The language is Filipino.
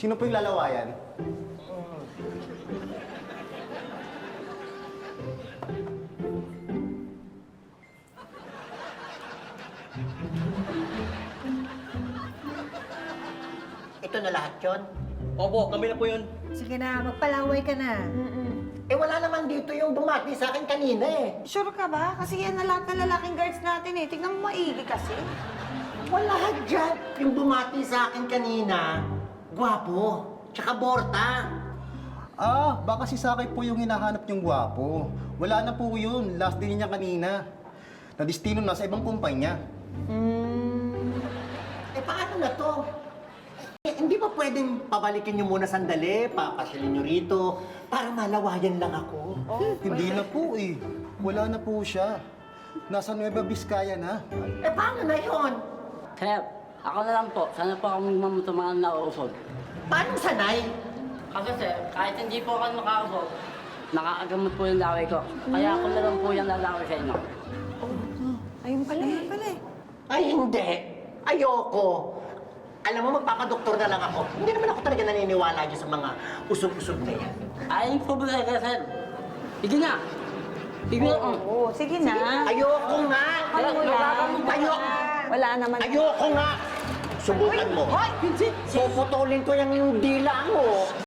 Sino po yung lalawayan? Ito na lahat yon. Opo, kami na po yun. Sige na, magpalaway ka na. Eh wala naman dito yung bumati sa akin kanina eh. Sure ka ba? Kasi yan na lahat ng lalaking guards natin eh. Tingnan mo maigi kasi. Wala dyan. Yung bumati sa akin kanina, gwapo, tsaka borta. Ah, baka si Sakay po yung hinahanap yung gwapo. Wala na po yun. Last day niya kanina. Nadistino na sa ibang kumpanya. Eh paano na to? Eh, hindi ba pwedeng pabalikin nyo muna sandali, papasilin nyo rito, para malawayan lang ako? Hindi na po eh. Wala na po siya. Nasa Nueva Vizcaya na. Eh paano na yon? Sir, ako na lang po. Sana po akong mamutumangan na uusog. Paano sanay? Kasi sir, kahit hindi po ako makausog, nakakagamot po yung laway ko. Kaya ako na lang po yung lalaway sa inyo. Ayun pala eh. Ay hindi. Ayoko. Alam mo, magpapadoktor na lang ako. Hindi naman ako talaga naniniwala dyan sa mga usog-usog na yan. Ayun po ba kayo, sir? Sige na! Sige na! Oo, sige na. Ayoko nga! Ano mo yan? Ayoko! Wala naman. Ayoko nga! Subukan mo. Puputulin ko yung dila mo.